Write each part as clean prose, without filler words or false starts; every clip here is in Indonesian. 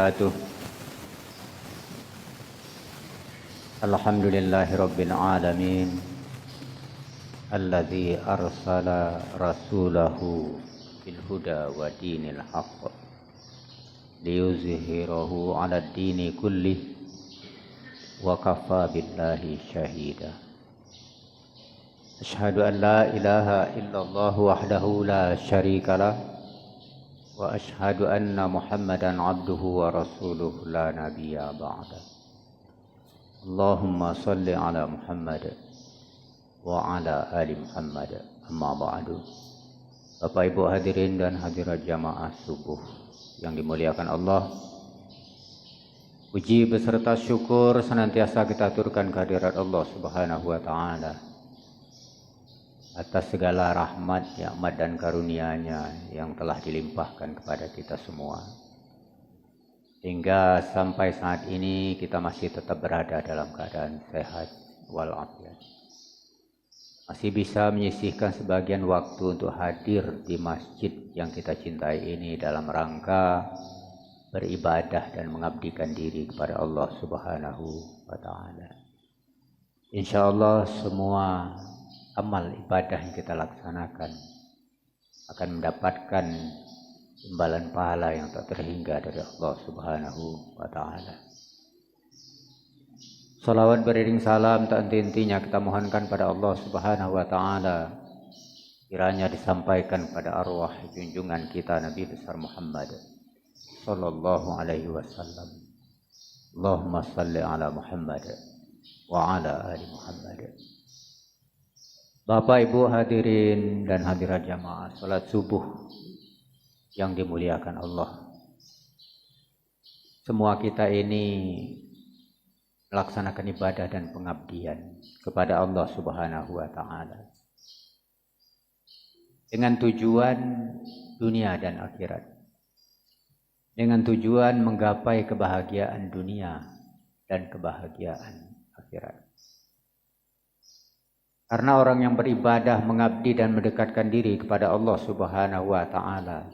وبركاته. الحمد لله رب العالمين الذي أرسل رسوله بالهدى ودين الحق ليظهره على الدين كله وكفى بالله شهيدا. أشهد أن لا إله إلا الله وحده لا شريك له وأشهد أن محمدا عبده ورسوله لا نبي بعده. اللهم صل على محمد وعلى آل Muhammad. Amma ba'du. Bapak Ibu hadirin dan hadirat jamaah subuh yang dimuliakan Allah, puji beserta syukur senantiasa kita aturkan kehadirat Allah Subhanahu wa taala atas segala rahmat, nikmat dan karunia-Nya yang telah dilimpahkan kepada kita semua. Hingga sampai saat ini kita masih tetap berada dalam keadaan sehat walafiat. Masih bisa menyisihkan sebagian waktu untuk hadir di masjid yang kita cintai ini dalam rangka beribadah dan mengabdikan diri kepada Allah Subhanahu wa taala. Insyaallah semua amal ibadah yang kita laksanakan akan mendapatkan imbalan pahala yang tak terhingga dari Allah Subhanahu wa taala. Salawat beriring salam tak henti-hentinya kita mohonkan pada Allah Subhanahu wa taala, kiranya disampaikan pada arwah junjungan kita Nabi besar Muhammad sallallahu alaihi wasallam. Allahumma salli ala Muhammad wa ala ali Muhammad. Bapak Ibu hadirin dan hadirat jamaah salat subuh yang dimuliakan Allah. Semua kita ini melaksanakan ibadah dan pengabdian kepada Allah Subhanahu wa taala dengan tujuan dunia dan akhirat, dengan tujuan menggapai kebahagiaan dunia dan kebahagiaan akhirat. Karena orang yang beribadah, mengabdi dan mendekatkan diri kepada Allah Subhanahu wa taala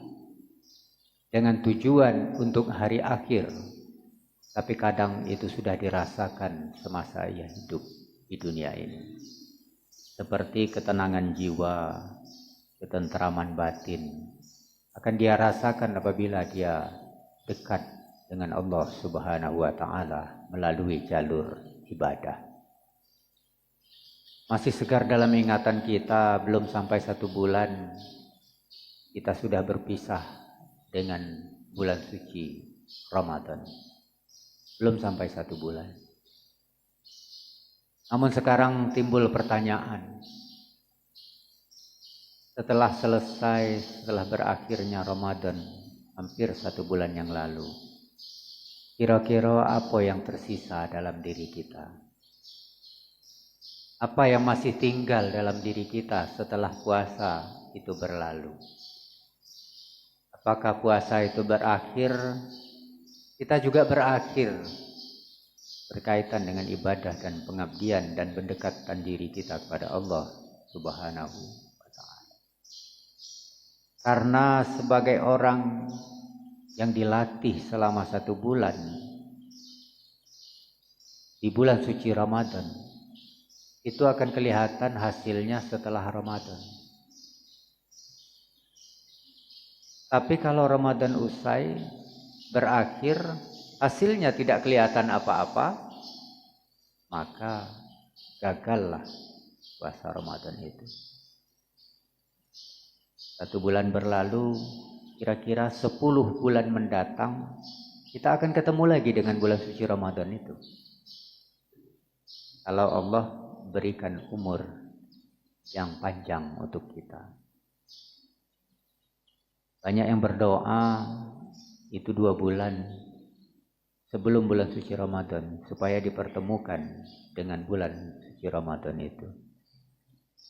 dengan tujuan untuk hari akhir, tapi kadang itu sudah dirasakan semasa ia hidup di dunia ini. Seperti ketenangan jiwa, ketentraman batin akan dia rasakan apabila dia dekat dengan Allah Subhanahu wa taala melalui jalur ibadah. Masih segar dalam ingatan kita, belum sampai 1 bulan kita sudah berpisah dengan bulan suci Ramadan. Belum sampai 1 bulan. Namun sekarang timbul pertanyaan. Setelah berakhirnya Ramadan, hampir 1 bulan yang lalu, kira-kira apa yang tersisa dalam diri kita? Apa yang masih tinggal dalam diri kita setelah puasa itu berlalu? Apakah puasa itu berakhir? Kita juga berakhir berkaitan dengan ibadah dan pengabdian dan mendekatkan diri kita kepada Allah Subhanahu wa taala. Karena sebagai orang yang dilatih selama 1 bulan di bulan suci Ramadan, itu akan kelihatan hasilnya setelah Ramadan. Tapi kalau Ramadan usai, berakhir, hasilnya tidak kelihatan apa-apa, maka gagallah puasa Ramadan itu. 1 bulan berlalu, kira-kira 10 bulan mendatang, kita akan ketemu lagi dengan bulan suci Ramadan itu. Kalau Allah berikan umur yang panjang untuk kita. Banyak yang berdoa itu 2 bulan sebelum bulan suci Ramadan supaya dipertemukan dengan bulan suci Ramadan itu.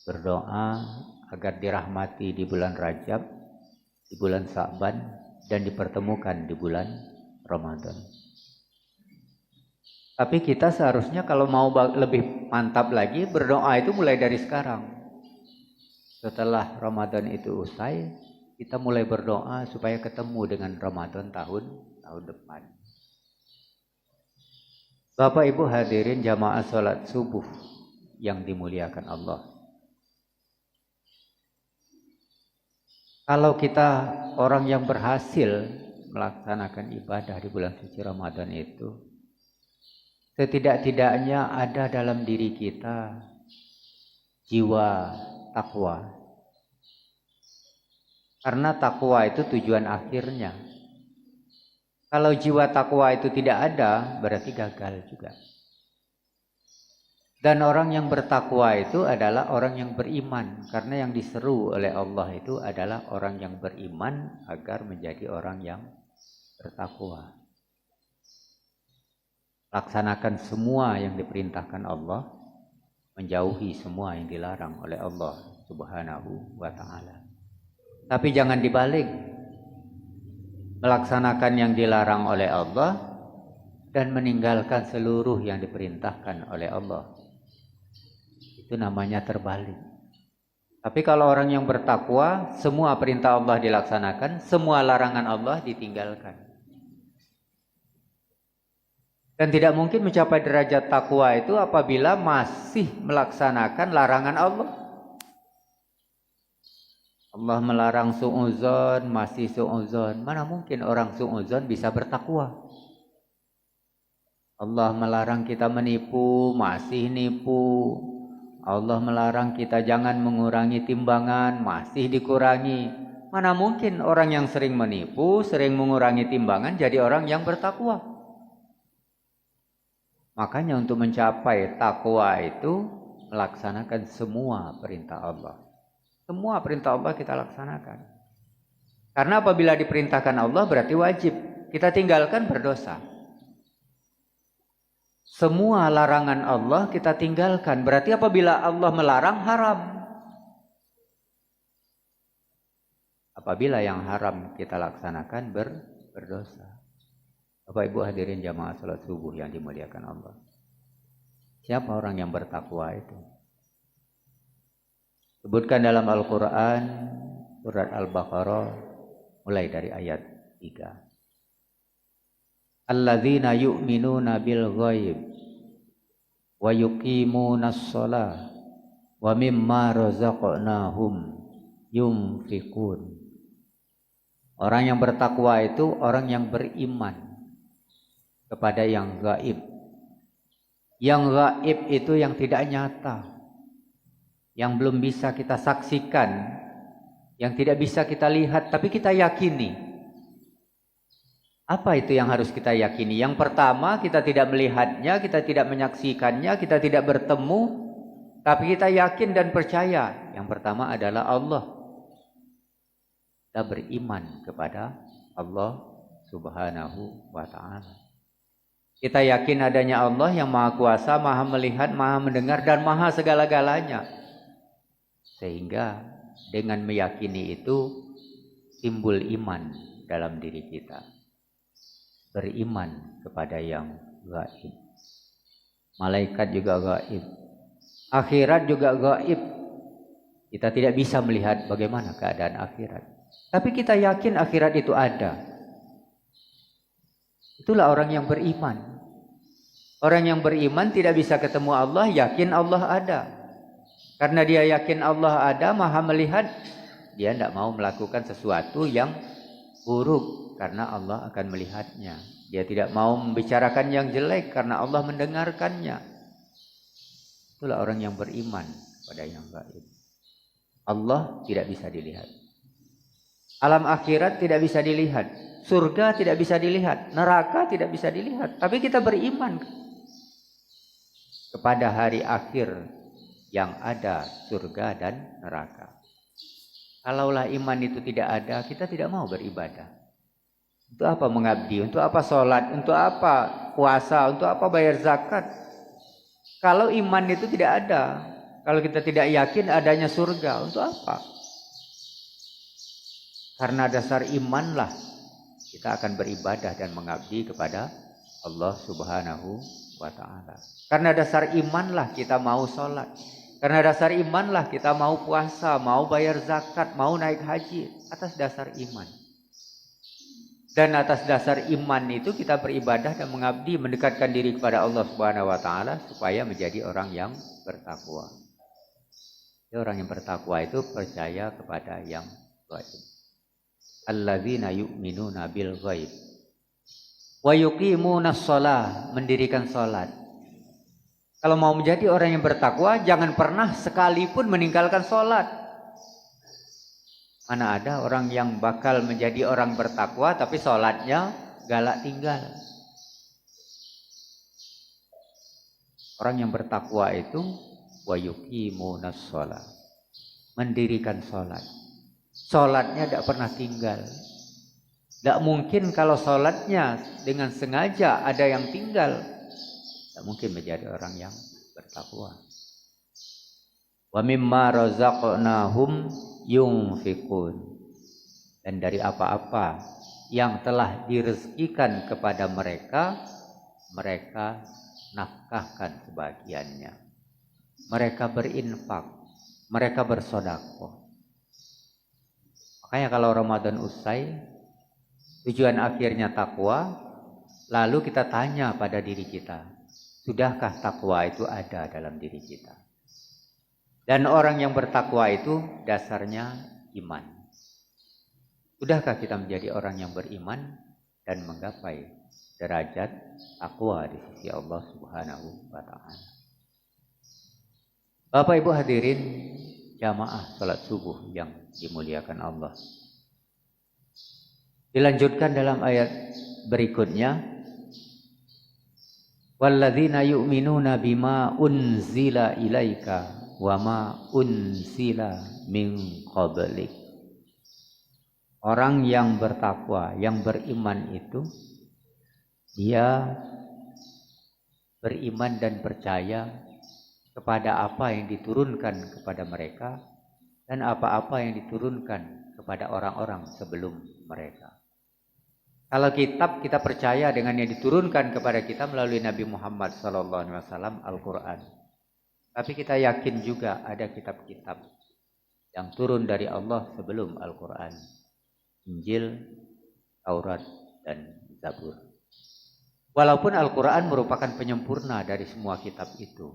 Berdoa agar dirahmati di bulan Rajab, di bulan Sa'ban, dan dipertemukan di bulan Ramadan. Tapi kita seharusnya kalau mau lebih mantap lagi, berdoa itu mulai dari sekarang. Setelah Ramadan itu usai, kita mulai berdoa supaya ketemu dengan Ramadan tahun depan. Bapak Ibu hadirin jamaah sholat subuh yang dimuliakan Allah. Kalau kita orang yang berhasil melaksanakan ibadah di bulan suci Ramadan itu, setidak-tidaknya ada dalam diri kita jiwa takwa. Karena takwa itu tujuan akhirnya. Kalau jiwa takwa itu tidak ada, berarti gagal juga. Dan orang yang bertakwa itu adalah orang yang beriman. Karena yang diseru oleh Allah itu adalah orang yang beriman agar menjadi orang yang bertakwa. Laksanakan semua yang diperintahkan Allah, menjauhi semua yang dilarang oleh Allah Subhanahu wa ta'ala. Tapi jangan dibalik. Melaksanakan yang dilarang oleh Allah dan meninggalkan seluruh yang diperintahkan oleh Allah. Itu namanya terbalik. Tapi kalau orang yang bertakwa, semua perintah Allah dilaksanakan, semua larangan Allah ditinggalkan. Dan tidak mungkin mencapai derajat takwa itu apabila masih melaksanakan larangan Allah. Allah melarang su'uzon, masih su'uzon. Mana mungkin orang su'uzon bisa bertakwa? Allah melarang kita menipu, masih nipu. Allah melarang kita jangan mengurangi timbangan, masih dikurangi. Mana mungkin orang yang sering menipu, sering mengurangi timbangan jadi orang yang bertakwa? Makanya untuk mencapai takwa itu melaksanakan semua perintah Allah. Semua perintah Allah kita laksanakan. Karena apabila diperintahkan Allah berarti wajib. Kita tinggalkan berdosa. Semua larangan Allah kita tinggalkan. Berarti apabila Allah melarang haram. Apabila yang haram kita laksanakan berdosa. Bapak Ibu hadirin jamaah salat subuh yang dimuliakan Allah. Siapa orang yang bertakwa itu? Sebutkan dalam Al-Quran surat Al-Baqarah mulai dari ayat 3. Alladzina yu'minuna bil ghaib wa yuqimunas shalah wa mimma razaqnahum yunfiqun. Orang yang bertakwa itu orang yang beriman kepada yang gaib. Yang gaib itu yang tidak nyata, yang belum bisa kita saksikan, yang tidak bisa kita lihat, tapi kita yakini. Apa itu yang harus kita yakini? Yang pertama, kita tidak melihatnya, kita tidak menyaksikannya, kita tidak bertemu, tapi kita yakin dan percaya. Yang pertama adalah Allah. Kita beriman kepada Allah Subhanahu wa ta'ala. Kita yakin adanya Allah yang maha kuasa, maha melihat, maha mendengar, dan maha segala-galanya. Sehingga dengan meyakini itu timbul iman dalam diri kita. Beriman kepada yang gaib. Malaikat juga gaib. Akhirat juga gaib. Kita tidak bisa melihat bagaimana keadaan akhirat. Tapi kita yakin akhirat itu ada. Itulah orang yang beriman. Orang yang beriman tidak bisa ketemu Allah, yakin Allah ada. Karena dia yakin Allah ada, maha melihat, dia tidak mau melakukan sesuatu yang buruk karena Allah akan melihatnya. Dia tidak mau membicarakan yang jelek karena Allah mendengarkannya. Itulah orang yang beriman pada yang gaib. Allah tidak bisa dilihat. Alam akhirat tidak bisa dilihat. Surga tidak bisa dilihat. Neraka tidak bisa dilihat. Tapi kita beriman kepada hari akhir yang ada surga dan neraka. Kalaulah iman itu tidak ada, kita tidak mau beribadah. Untuk apa mengabdi? Untuk apa sholat? Untuk apa puasa? Untuk apa bayar zakat? Kalau iman itu tidak ada, kalau kita tidak yakin adanya surga, untuk apa? Karena dasar imanlah kita akan beribadah dan mengabdi kepada Allah Subhanahu wa ta'ala. Karena dasar imanlah kita mau sholat. Karena dasar imanlah kita mau puasa, mau bayar zakat, mau naik haji. Atas dasar iman. Dan atas dasar iman itu kita beribadah dan mengabdi, mendekatkan diri kepada Allah Subhanahu wa taala supaya menjadi orang yang bertakwa. Orang yang bertakwa itu percaya kepada yang gaib. Alladzina yu'minuna bil ghaib wa yuqimunas shalah, mendirikan salat. Kalau mau menjadi orang yang bertakwa, jangan pernah sekalipun meninggalkan salat. Mana ada orang yang bakal menjadi orang bertakwa tapi sholatnya galak tinggal. Orang yang bertakwa itu wa yuqimunas shalah, mendirikan sholat. Sholatnya tidak pernah tinggal. Tidak mungkin kalau sholatnya dengan sengaja ada yang tinggal. Tidak mungkin menjadi orang yang bertakwa. Wa mimma razaqnahum yunfikun, dan dari apa-apa yang telah direzekikan kepada mereka, mereka nafkahkan sebagiannya. Mereka berinfak, mereka bersedekah. Makanya kalau Ramadan usai, tujuan akhirnya takwa, lalu kita tanya pada diri kita, sudahkah takwa itu ada dalam diri kita? Dan orang yang bertakwa itu dasarnya iman. Sudahkah kita menjadi orang yang beriman dan menggapai derajat takwa di sisi Allah Subhanahu wa taala? Bapak Ibu hadirin jamaah salat subuh yang dimuliakan Allah. Dilanjutkan dalam ayat berikutnya, walladzina yu'minuna bima unzila ilaika wa ma unsila min qablik. Orang yang bertakwa, yang beriman itu dia beriman dan percaya kepada apa yang diturunkan kepada mereka dan apa-apa yang diturunkan kepada orang-orang sebelum mereka. Kalau kitab kita percaya dengan yang diturunkan kepada kita melalui Nabi Muhammad SAW, Al-Quran. Tapi kita yakin juga ada kitab-kitab yang turun dari Allah sebelum Al-Quran. Injil, Taurat, dan Zabur. Walaupun Al-Quran merupakan penyempurna dari semua kitab itu.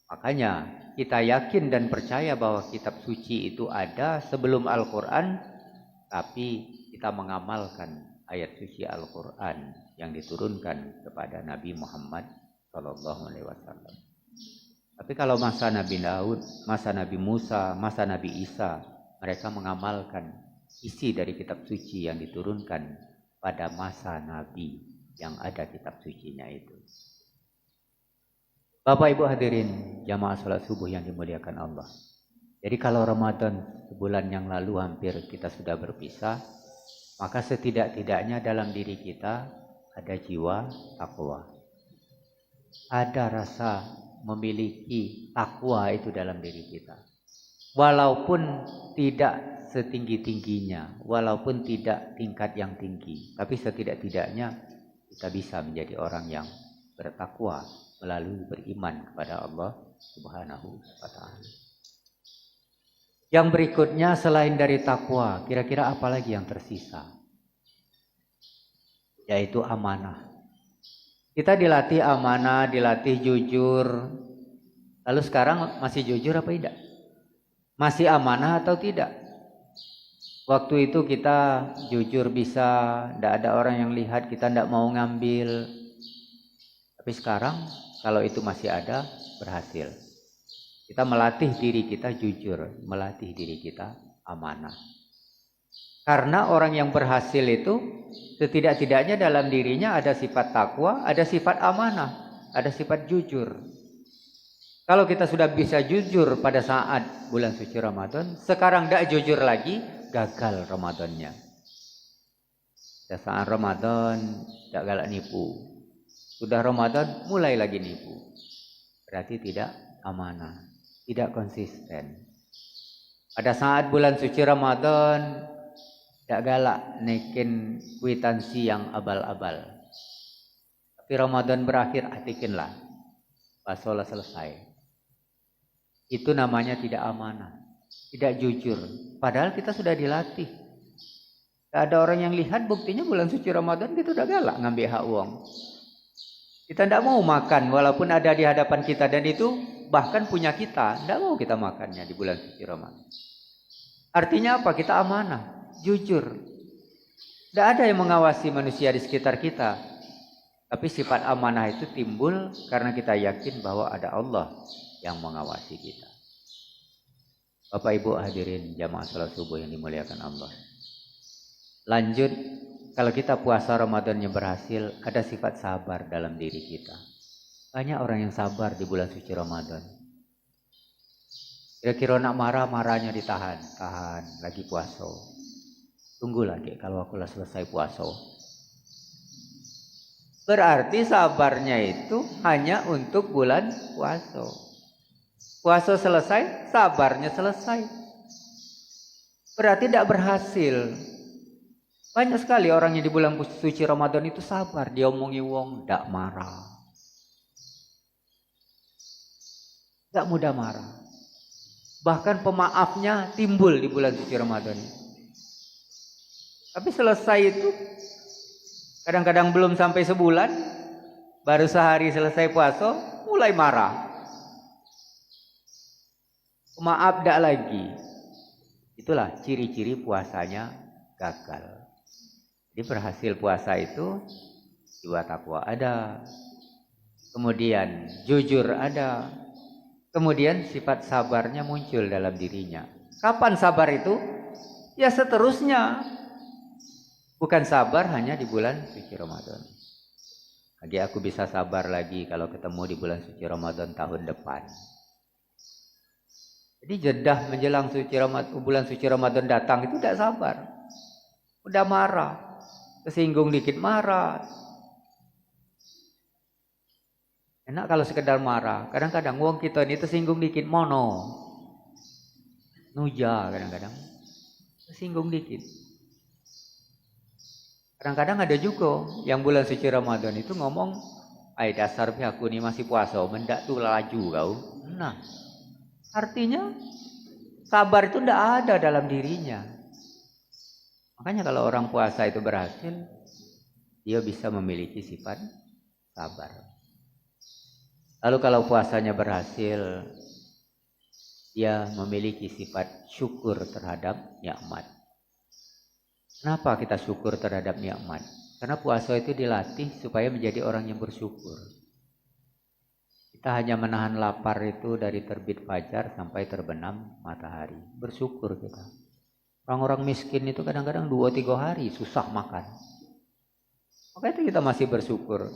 Makanya kita yakin dan percaya bahwa kitab suci itu ada sebelum Al-Quran. Tapi kita mengamalkan ayat suci Al-Quran yang diturunkan kepada Nabi Muhammad SAW. Tapi kalau masa Nabi Daud, masa Nabi Musa, masa Nabi Isa, mereka mengamalkan isi dari kitab suci yang diturunkan pada masa Nabi yang ada kitab sucinya itu. Bapak Ibu hadirin jamaah salat subuh yang dimuliakan Allah. Jadi kalau Ramadan sebulan yang lalu hampir kita sudah berpisah, maka setidak-tidaknya dalam diri kita ada jiwa takwa. Ada rasa memiliki takwa itu dalam diri kita. Walaupun tidak setinggi-tingginya, walaupun tidak tingkat yang tinggi, tapi setidak-tidaknya kita bisa menjadi orang yang bertakwa melalui beriman kepada Allah Subhanahu wa taala. Yang berikutnya selain dari takwa, kira-kira apa lagi yang tersisa? Yaitu amanah. Kita dilatih amanah, dilatih jujur. Lalu sekarang masih jujur apa tidak? Masih amanah atau tidak? Waktu itu kita jujur bisa, tidak ada orang yang lihat, kita tidak mau ngambil. Tapi sekarang kalau itu masih ada, berhasil. Kita melatih diri kita jujur, melatih diri kita amanah. Karena orang yang berhasil itu setidak-tidaknya dalam dirinya ada sifat takwa, ada sifat amanah, ada sifat jujur. Kalau kita sudah bisa jujur pada saat bulan suci Ramadan, sekarang tidak jujur lagi, gagal Ramadannya. Pada saat Ramadan tidak galak nipu. Sudah Ramadan mulai lagi nipu. Berarti tidak amanah, tidak konsisten. Pada saat bulan suci Ramadan tidak galak naikin kwitansi yang abal-abal. Tapi Ramadan berakhir, atikinlah. Pasola selesai. Itu namanya tidak amanah, tidak jujur. Padahal kita sudah dilatih. Tidak ada orang yang lihat, buktinya bulan suci Ramadan kita udah galak ngambil hak uang. Kita tidak mau makan walaupun ada di hadapan kita, dan itu bahkan punya kita. Tidak mau kita makannya di bulan suci Ramadan. Artinya apa? Kita amanah, jujur. Tidak ada yang mengawasi manusia di sekitar kita. Tapi sifat amanah itu timbul karena kita yakin bahwa ada Allah yang mengawasi kita. Bapak Ibu hadirin jamaah salat subuh yang dimuliakan Allah. Lanjut, kalau kita puasa Ramadannya berhasil, ada sifat sabar dalam diri kita. Banyak orang yang sabar di bulan suci Ramadan. Kira-kira nak marah, marahnya ditahan. Tahan, lagi puasa. Tunggu lagi kalau aku lah selesai puasa. Berarti sabarnya itu hanya untuk bulan puasa. Puasa selesai, sabarnya selesai. Berarti tidak berhasil. Banyak sekali orang yang di bulan suci Ramadan itu sabar. Dia omongi wong, tidak marah. Tidak mudah marah. Bahkan pemaafnya timbul di bulan suci Ramadan. Tapi selesai itu, kadang-kadang belum sampai sebulan, baru sehari selesai puasa, mulai marah. Maaf tidak lagi. Itulah ciri-ciri puasanya gagal. Jadi berhasil puasa itu jiwa takwa ada, kemudian jujur ada, kemudian sifat sabarnya muncul dalam dirinya. Kapan sabar itu? Ya seterusnya. Bukan sabar hanya di bulan suci Ramadan. Lagi aku bisa sabar lagi kalau ketemu di bulan suci Ramadan tahun depan. Jadi jedah menjelang bulan suci Ramadan datang itu tidak sabar. Udah marah. Kesinggung dikit marah. Enak kalau sekedar marah. Kadang-kadang wong kita ini tersinggung dikit mono. Nuja kadang-kadang. Tersinggung dikit. Kadang-kadang ada juga yang bulan suci Ramadan itu ngomong, "Ai dasar aku ini masih puasa, mendak tuh laju kau." Nah, artinya sabar itu tidak ada dalam dirinya. Makanya kalau orang puasa itu berhasil, dia bisa memiliki sifat sabar. Lalu kalau puasanya berhasil, dia memiliki sifat syukur terhadap nikmat. Kenapa kita syukur terhadap nikmat? Karena puasa itu dilatih supaya menjadi orang yang bersyukur. Kita hanya menahan lapar itu dari terbit fajar sampai terbenam matahari. Bersyukur kita. Orang-orang miskin itu kadang-kadang 2-3 hari susah makan. Maka itu kita masih bersyukur.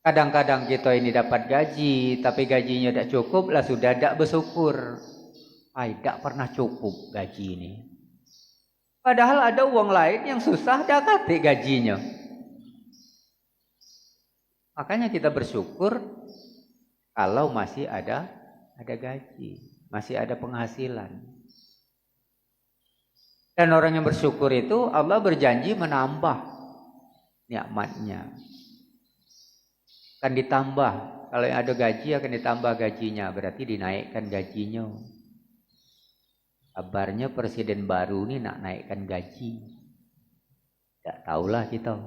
Kadang-kadang kita ini dapat gaji, tapi gajinya tidak cukup, lah sudah tidak bersyukur. Tidak pernah cukup gaji ini. Padahal ada uang lain yang susah dapat gajinya. Makanya kita bersyukur kalau masih ada gaji, masih ada penghasilan. Dan orang yang bersyukur itu Allah berjanji menambah nikmatnya. Akan ditambah. Kalau yang ada gaji akan ditambah gajinya, berarti dinaikkan gajinya. Kabarnya presiden baru ini nak naikkan gaji. Tidak tahulah kita.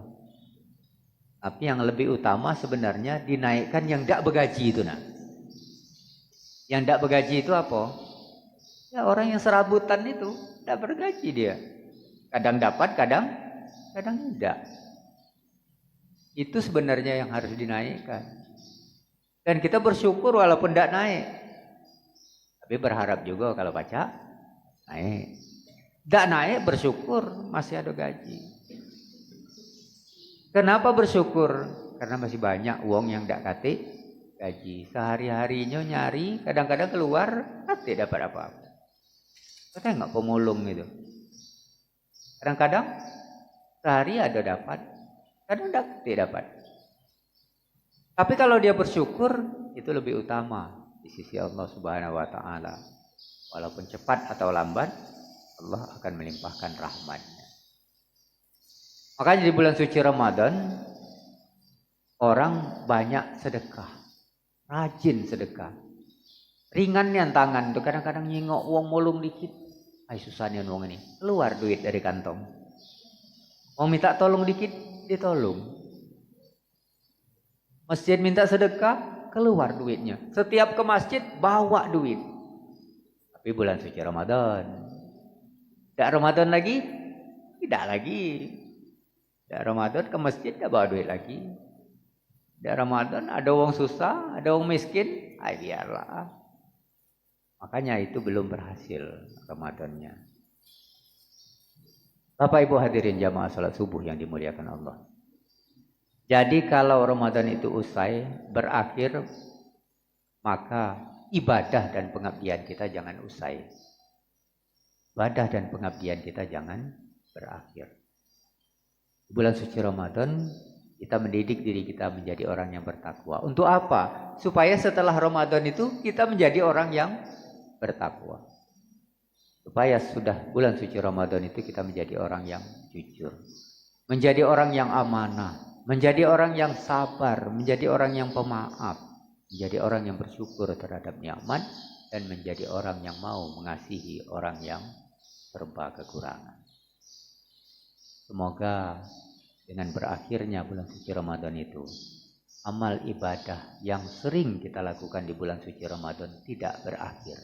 Tapi yang lebih utama sebenarnya dinaikkan yang tidak bergaji itu nak. Yang tidak bergaji itu apa? Ya orang yang serabutan itu tidak bergaji dia. Kadang dapat, kadang tidak. Itu sebenarnya yang harus dinaikkan. Dan kita bersyukur walaupun tidak naik. Tapi berharap juga kalau baca naik. Tidak naik bersyukur masih ada gaji. Kenapa bersyukur? Karena masih banyak uang yang tidak kate gaji. Sehari-harinya nyari, kadang-kadang keluar kate dapat apa-apa. Kita nggak pemulung itu. Kadang-kadang sehari ada dapat, kadang tidak dapat. Tapi kalau dia bersyukur itu lebih utama di sisi Allah Subhanahu Wa Taala. Walaupun cepat atau lambat, Allah akan melimpahkan rahmat-Nya. Makanya di bulan suci Ramadan orang banyak sedekah, rajin sedekah. Ringannya tangan tuh kadang-kadang nyingok uang mulung dikit, Ay susahnya wong ini. Keluar duit dari kantong. Mau minta tolong dikit, ditolong. Masjid minta sedekah, keluar duitnya. Setiap ke masjid bawa duit. Tapi bulan suci Ramadan. Tidak Ramadan lagi? Tidak lagi. Tidak Ramadan ke masjid tidak bawa duit lagi. Tidak Ramadan ada orang susah, ada orang miskin, biarlah. Makanya itu belum berhasil Ramadannya. Bapak Ibu hadirin jamaah salat subuh yang dimuliakan Allah. Jadi kalau Ramadan itu usai, berakhir, maka ibadah dan pengabdian kita jangan usai. Ibadah dan pengabdian kita jangan berakhir. Di bulan suci Ramadan, kita mendidik diri kita menjadi orang yang bertakwa. Untuk apa? Supaya setelah Ramadan itu kita menjadi orang yang bertakwa. Supaya sudah bulan suci Ramadan itu kita menjadi orang yang jujur. Menjadi orang yang amanah. Menjadi orang yang sabar, menjadi orang yang pemaaf, menjadi orang yang bersyukur terhadap nikmat, dan menjadi orang yang mau mengasihi orang yang serba kekurangan. Semoga dengan berakhirnya bulan suci Ramadan itu, amal ibadah yang sering kita lakukan di bulan suci Ramadan tidak berakhir.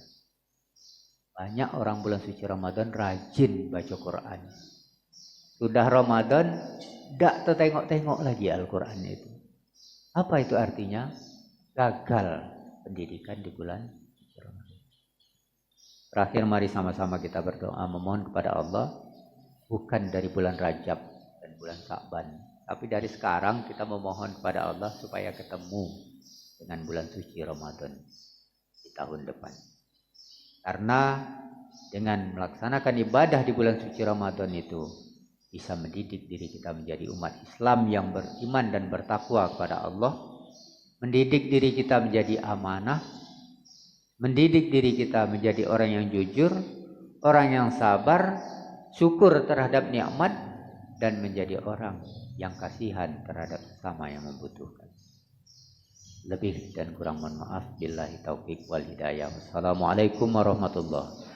Banyak orang bulan suci Ramadan rajin baca Quran. Sudah Ramadan, tidak tertengok-tengok lagi Al-Quran itu. Apa itu artinya? Gagal pendidikan di bulan Ramadan. Terakhir mari sama-sama kita berdoa memohon kepada Allah, bukan dari bulan Rajab dan bulan Sa'ban, tapi dari sekarang kita memohon kepada Allah supaya ketemu dengan bulan suci Ramadan di tahun depan. Karena dengan melaksanakan ibadah di bulan suci Ramadan itu bisa mendidik diri kita menjadi umat Islam yang beriman dan bertakwa kepada Allah, mendidik diri kita menjadi amanah, mendidik diri kita menjadi orang yang jujur, orang yang sabar, syukur terhadap nikmat, dan menjadi orang yang kasihan terhadap sesama yang membutuhkan. Lebih dan kurang mohon maaf. Billahi taufiq wal hidayah. Wassalamualaikum warahmatullahi wabarakatuh.